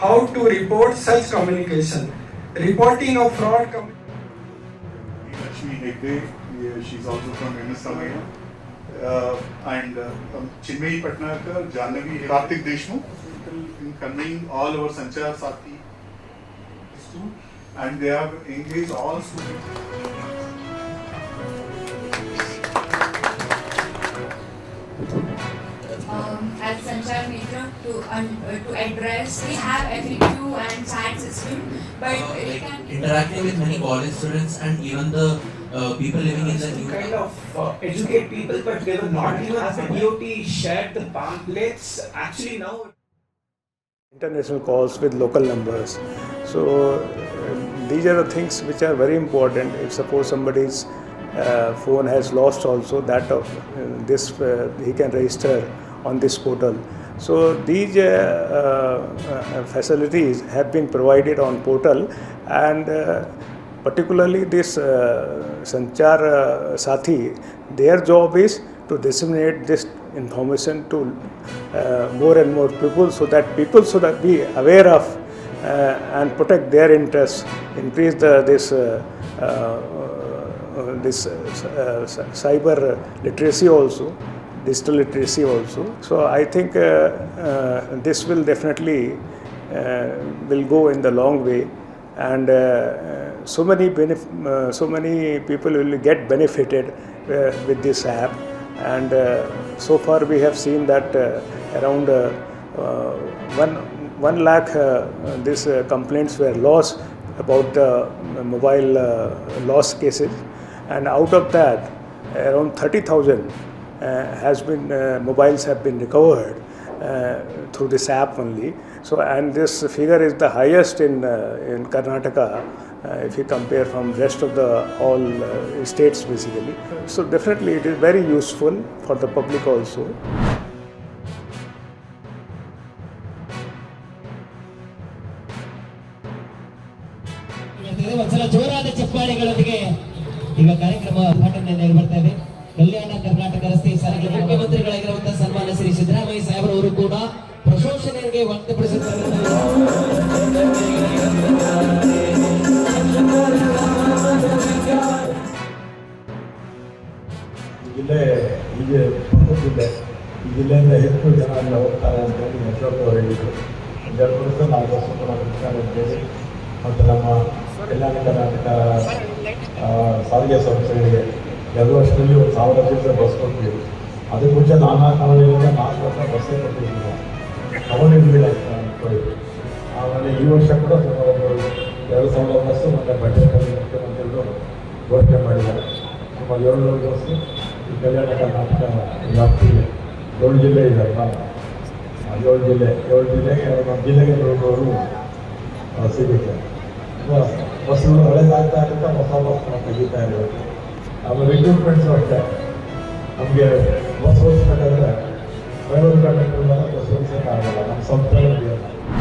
how to report such communication. Reporting of fraud Lakshmi Hegde, she's also from MS Samaya. And Chinmay Patnakar, Jahnavi, Karthik Deshmukh, in conveying all our Sanchar Sathi, and they have engaged all students. At Sanchar Mitra to address, we have FAQ and chat system, but it can interacting with many college students and even the people living in the new kind of educate people, but they were not even, as the DOT shared the pamphlets. Actually now international calls with local numbers. So these are the things which are very important. If suppose somebody's phone has lost also, that he can register on this portal. So these facilities have been provided on portal, and particularly this Sanchar Sathi, their job is to disseminate this information to more and more people, so that people should be aware of and protect their interests, increase this cyber literacy also, digital literacy also. So I think this will definitely will go in the long way, and so many people will get benefited with this app. And so far we have seen that around 1 lakh these complaints were lost about mobile loss cases, and out of that around 30,000 mobiles have been recovered through this app only. So, and this figure is the highest in Karnataka if you compare from rest of the all states basically. So definitely it is very useful for the public also. ಒಂದ್ಸಲ ಜೋರಾದ ಚಪ್ಪಾಳೆಗಳೊಂದಿಗೆ ಈಗ ಕಾರ್ಯಕ್ರಮ ಉದ್ಘಾಟನೆ ಬರ್ತಾ ಇದೆ. ಕಲ್ಯಾಣ ಕರ್ನಾಟಕ ರಸ್ತೆ ಸಾರಿಗೆ ಮುಖ್ಯಮಂತ್ರಿಗಳಾಗಿರುವಂತಹ ಸನ್ಮಾನ್ಯ ಶ್ರೀ ಸಿದ್ದರಾಮಯ್ಯ ಸಾಹೇಬರವರು ಕೂಡ ಪ್ರಶಂಸನೆಗೆ ವ್ಯಕ್ತಪಡಿಸುತ್ತಾರೆ. ಜಿಲ್ಲೆ ಜಿಲ್ಲೆ ಈ ಜಿಲ್ಲೆಯಿಂದ ಹೆಚ್ಚು ಜನ ಅಲ್ಲಿ ಹೋಗ್ತಾರೆ ಅಂತೇಳಿ ಅಶೋಕ್ ಅವರು ಹೇಳಿದರು. ಇದರ ಕುರಿತು ನಾವು ಅಂತೇಳಿ ಮತ್ತು ನಮ್ಮ ಕಲ್ಯಾಣ ಕರ್ನಾಟಕ ಸಾರಿಗೆ ಸಂಸ್ಥೆಗಳಿಗೆ 2 ವರ್ಷದಲ್ಲಿ 1,000 ಚಿಲ್ಲರೆ ಬಸ್ ಕೊಟ್ಟಿದ್ದೀವಿ. ಅದಕ್ಕೆ ಮುಂಚೆ 4 ವರ್ಷ ಬಸ್ಸೇ ಕೊಟ್ಟಿದ್ದೀವಿ, ತಗೊಂಡಿರಲಿಲ್ಲ ಅಂದ್ಕೊಂಡಿದ್ವಿ. ಆಮೇಲೆ ಈ ವರ್ಷ ಕೂಡ ಸುಮಾರು 2,000 ಬಸ್ಸು ಮತ್ತು ಬಜೆಟಲ್ಲಿ ಮುಖ್ಯಮಂತ್ರಿಗಳು ಘೋಷಣೆ ಮಾಡಿದ್ದಾರೆ. ಸುಮಾರು 700 ಬಸ್ಸು ಈ ಕಲ್ಯಾಣ ಕರ್ನಾಟಕ ವ್ಯಾಪ್ತಿಗೆ 7 ಜಿಲ್ಲೆ ಇದೆಯಲ್ಲ, 7 ಜಿಲ್ಲೆಗೆ ನಮ್ಮ ಜಿಲ್ಲೆಗೆ 700 ಸಿಗುತ್ತೆ. ಬಸ್ಸುಗಳು ಒಳ್ಳೆದಾಗ್ತಾ ಇರುತ್ತೆ, ಹೊಸ ಬಸ್ ತೆಗಿತಾ ಇರಬೇಕು. ಆಮೇಲೆ ರಿಕ್ರೂಟ್ಮೆಂಟ್ಸು ಅಷ್ಟೇ, ನಮಗೆ ಬಸ್ ಓಡಿಸ್ಬೇಕಾದ್ರೆ ಪ್ರೈವೇಟ್ ಕಂಡಕ್ಟರ್ ಬಸ್ ಓಡಿಸೋಕ್ಕಾಗಲ್ಲ, ನಮ್ಮ ಸಂಸ್ಥೆ